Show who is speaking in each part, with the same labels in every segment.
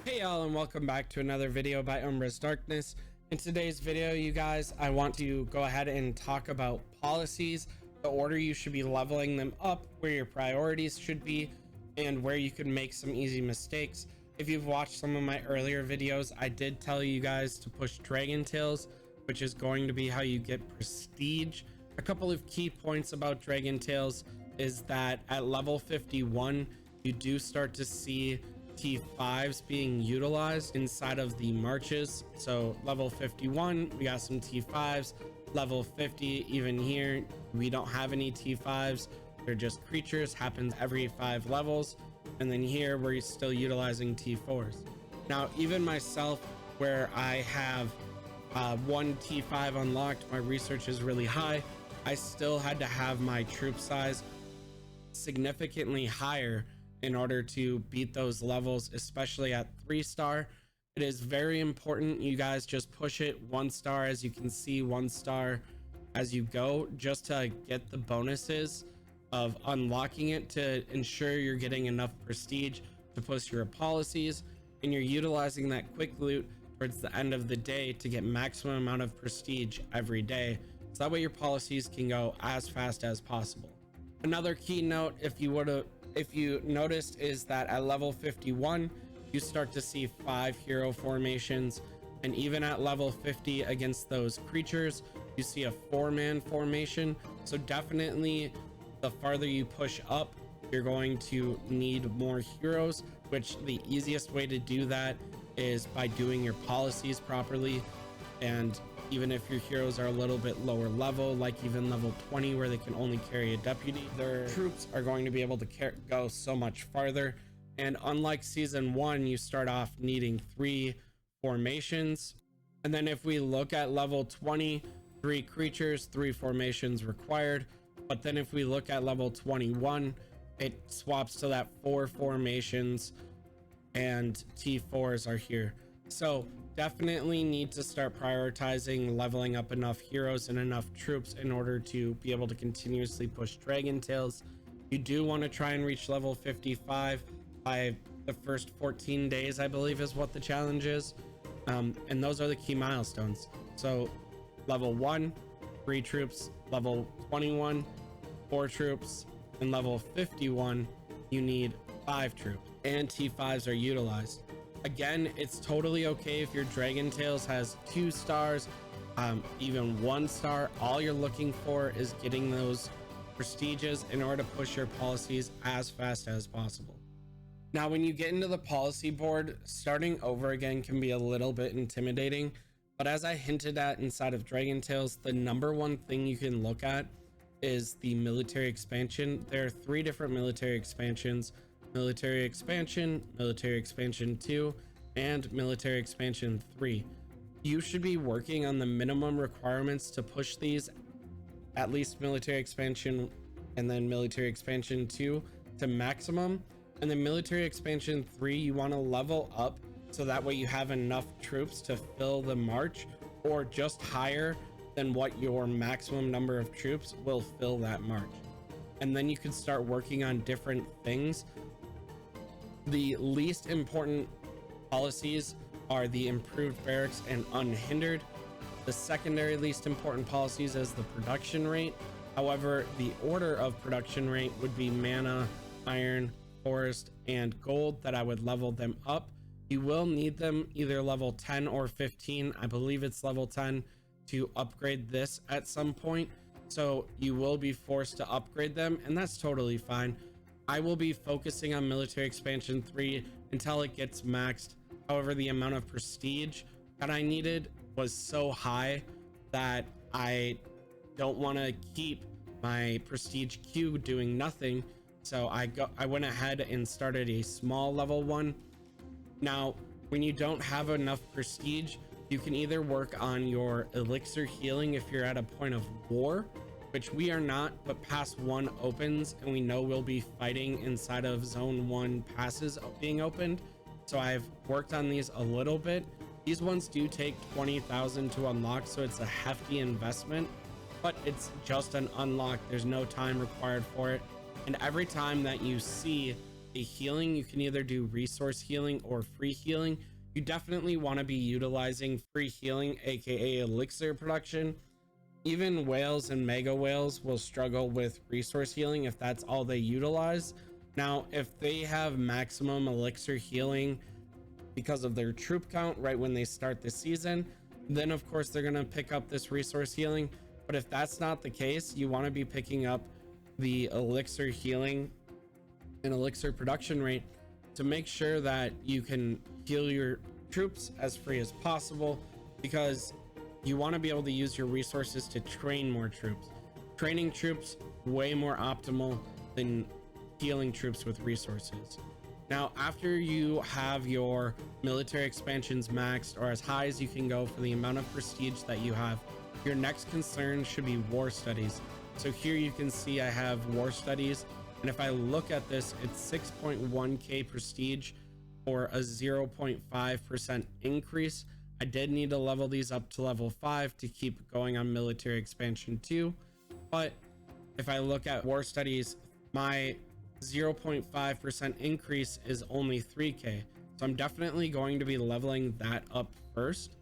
Speaker 1: Hey y'all, and welcome back to another video by UmbrasDarkness. In today's video, you guys, I want to go ahead and talk about policies, the order you should be leveling them up, where your priorities should be, and where you can make some easy mistakes. If you've watched some of my earlier videos, I did tell you guys to push Dragon Tails, which is going to be how you get prestige. A couple of key points about Dragon Tails is that at level 51, you do start to see T5s being utilized inside of the marches. So level 51, we got some T5s. Level 50, even here, we don't have any T5s. They're just creatures, happens every 5 levels. And then here, we're still utilizing T4s. Now, even myself, where I have one T5 unlocked, my research is really high. I still had to have my troop size significantly higher in order to beat those levels, especially at 3-star. It is very important you guys just push it 1 star, as you can see, 1 star as you go, just to get the bonuses of unlocking it, to ensure you're getting enough prestige to push your policies, and you're utilizing that quick loot towards the end of the day to get maximum amount of prestige every day, so that way your policies can go as fast as possible. Another key note, if you noticed, is that at level 51 you start to see 5 hero formations, and even at level 50 against those creatures you see a 4-man formation. So definitely the farther you push up, you're going to need more heroes, which the easiest way to do that is by doing your policies properly. And even if your heroes are a little bit lower level, like even level 20 where they can only carry a deputy, their troops are going to be able to go so much farther. And unlike season 1, you start off needing 3 formations. And then if we look at level 20, 3 creatures, 3 formations required. But then if we look at level 21, it swaps to that 4 formations, and T4s are here. So definitely need to start prioritizing leveling up enough heroes and enough troops in order to be able to continuously push Dragon Tails. You do want to try and reach level 55 by the first 14 days, I believe is what the challenge is. And those are the key milestones. So level 1, 3 troops, level 21, 4 troops, and level 51, you need 5 troops, and T5s are utilized. Again, it's totally okay if your Dragon Tails has 2 stars, even 1 star. All you're looking for is getting those prestiges in order to push your policies as fast as possible. Now, when you get into the policy board, starting over again can be a little bit intimidating, but as I hinted at inside of Dragon Tails, the number one thing you can look at is the military expansion. There are 3 different military expansions: military expansion, military expansion 2, and military expansion 3. You should be working on the minimum requirements to push these, at least military expansion and then military expansion 2 to maximum. And then military expansion 3, you want to level up so that way you have enough troops to fill the march, or just higher than what your maximum number of troops will fill that march. And then you can start working on different things. The least important policies are the improved barracks and unhindered. The secondary least important policies is the production rate. However, the order of production rate would be mana, iron, forest, and gold that I would level them up. You will need them either level 10 or 15. I believe it's level 10 to upgrade this at some point. So you will be forced to upgrade them, and that's totally fine. I will be focusing on military expansion 3 until it gets maxed. However, the amount of prestige that I needed was so high that I don't want to keep my prestige queue doing nothing. So I went ahead and started a small level 1. Now, when you don't have enough prestige, you can either work on your elixir healing if you're at a point of war, which we are not, but pass 1 opens and we know we'll be fighting inside of zone 1 passes being opened. So I've worked on these a little bit. These ones do take 20,000 to unlock, so it's a hefty investment, but it's just an unlock. There's no time required for it. And every time that you see a healing, you can either do resource healing or free healing. You definitely want to be utilizing free healing, aka elixir production. Even whales and mega whales will struggle with resource healing if that's all they utilize. Now, if they have maximum elixir healing because of their troop count right when they start the season, then of course they're going to pick up this resource healing. But if that's not the case, you want to be picking up the elixir healing and elixir production rate to make sure that you can heal your troops as free as possible, because you want to be able to use your resources to train more troops. Training troops way more optimal than healing troops with resources. Now, after you have your military expansions maxed or as high as you can go for the amount of prestige that you have, your next concern should be war studies. So here you can see I have war studies, and if I look at this, it's 6.1k prestige for a 0.5% increase. I did need to level these up to level 5 to keep going on military expansion 2, but if I look at war studies, my 0.5% increase is only 3k, so I'm definitely going to be leveling that up first.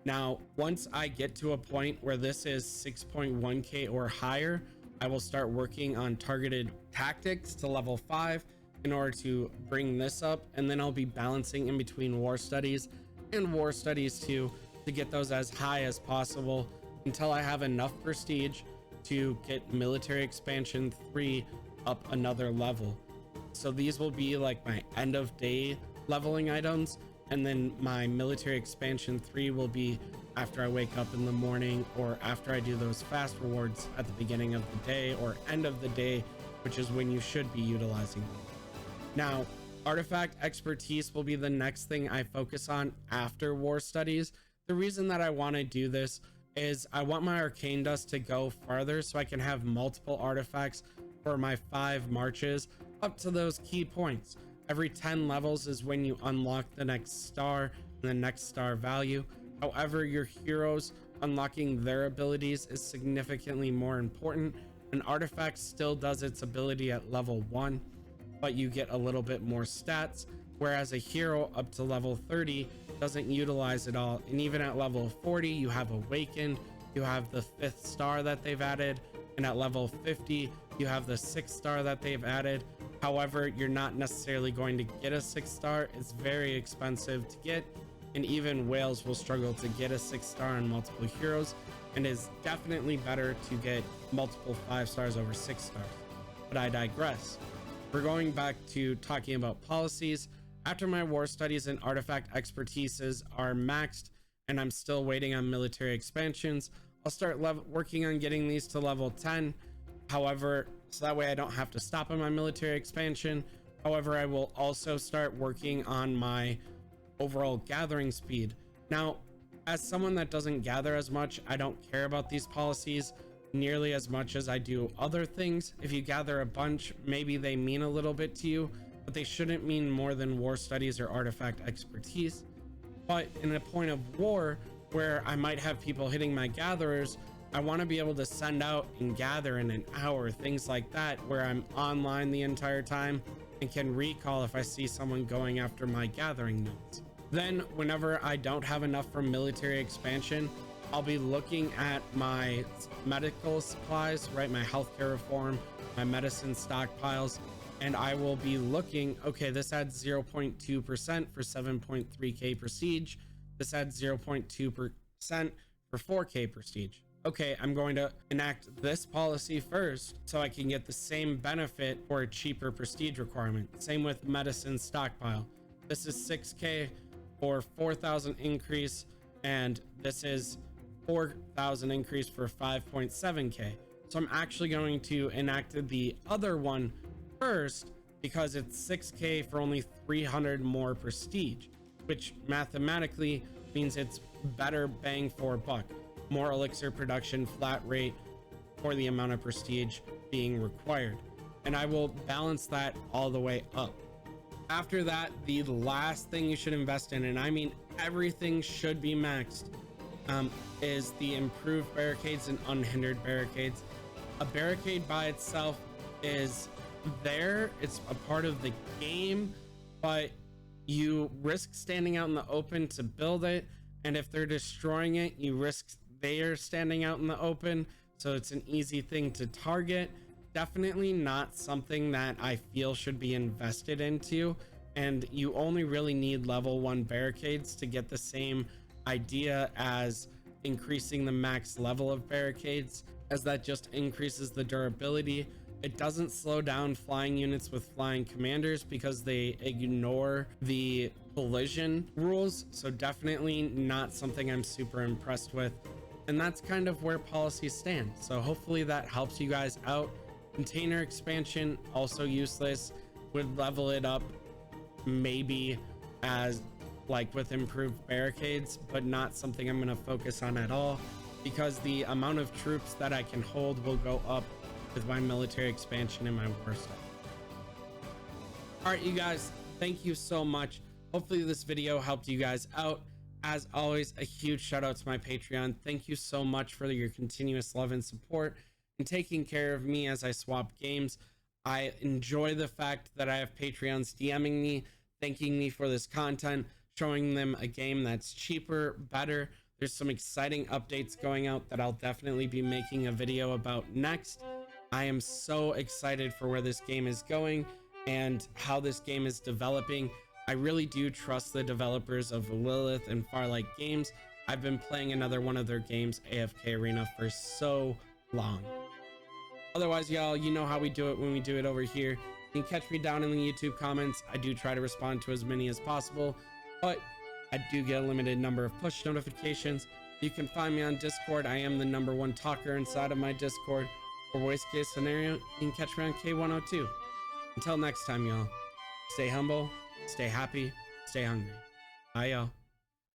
Speaker 1: Now, once I get to a point where this is 6.1k or higher, I will start working on targeted tactics to level 5 in order to bring this up, and then I'll be balancing in between war studies and war studies 2 to get those as high as possible until I have enough prestige to get military expansion 3 up another level. So these will be like my end of day leveling items, and then my military expansion 3 will be after I wake up in the morning or after I do those fast rewards at the beginning of the day or end of the day, which is when you should be utilizing them. Now, artifact expertise will be the next thing I focus on after war studies. The reason that I want to do this is I want my arcane dust to go farther so I can have multiple artifacts for my 5 marches up to those key points. Every 10 levels is when you unlock the next star and the next star value. However, your heroes unlocking their abilities is significantly more important. An artifact still does its ability at level 1, but you get a little bit more stats, whereas a hero up to level 30 doesn't utilize it all. And even at level 40, you have awakened, you have the 5th star that they've added, and at level 50 you have the 6th star that they've added. However, you're not necessarily going to get a 6th star. It's very expensive to get, and even whales will struggle to get a 6th star on multiple heroes, and is definitely better to get multiple 5 stars over 6 stars. But I digress. We're going back to talking about policies. After my war studies and artifact expertises are maxed and I'm still waiting on military expansions, I'll start working on getting these to level 10. However, so that way I don't have to stop on my military expansion. However, I will also start working on my overall gathering speed. Now, as someone that doesn't gather as much, I don't care about these policies nearly as much as I do other things. If you gather a bunch, maybe they mean a little bit to you, but they shouldn't mean more than war studies or artifact expertise. But in a point of war where I might have people hitting my gatherers, I want to be able to send out and gather in an hour, things like that, where I'm online the entire time and can recall if I see someone going after my gathering nodes. Then whenever I don't have enough for military expansion, I'll be looking at my medical supplies, right? My healthcare reform, my medicine stockpiles, and I will be looking, okay, this adds 0.2% for 7.3k prestige. This adds 0.2% for 4k prestige. Okay, I'm going to enact this policy first so I can get the same benefit for a cheaper prestige requirement. Same with medicine stockpile. This is 6k for 4,000 increase, and this is 4,000 increase for 5.7k. So I'm actually going to enact the other one first because it's 6k for only 300 more prestige, which mathematically means it's better bang for buck. More elixir production, flat rate for the amount of prestige being required, and I will balance that all the way up. After that, the last thing you should invest in, and I mean everything should be maxed, is the improved barricades and unhindered barricades. A barricade by itself is there, it's a part of the game, but you risk standing out in the open to build it, and if they're destroying it, you risk they're standing out in the open, so it's an easy thing to target. Definitely not something that I feel should be invested into, and you only really need level 1 barricades to get the same idea as increasing the max level of barricades, as that just increases the durability. It doesn't slow down flying units with flying commanders because they ignore the collision rules, so definitely not something I'm super impressed with. And that's kind of where policies stand, so hopefully that helps you guys out. Container expansion, also useless. Would level it up maybe as like with improved barricades, but not something I'm going to focus on at all, because the amount of troops that I can hold will go up with my military expansion and my war stuff. All right, you guys, thank you so much. Hopefully this video helped you guys out. As always, a huge shout out to my Patreon. Thank you so much for your continuous love and support and taking care of me as I swap games. I enjoy the fact that I have Patreons DMing me, thanking me for this content, showing them a game that's cheaper, better. There's some exciting updates going out that I'll definitely be making a video about next. I am so excited for where this game is going and how this game is developing. I really do trust the developers of Lilith and Farlight Games. I've been playing another one of their games, AFK Arena, for so long. Otherwise, y'all, you know how we do it when we do it over here. You can catch me down in the YouTube comments. I do try to respond to as many as possible, but I do get a limited number of push notifications. You can find me on Discord. I am the #1 talker inside of my Discord. For worst case scenario, you can catch me on K102. Until next time, y'all, stay humble, stay happy, stay hungry. Bye, y'all.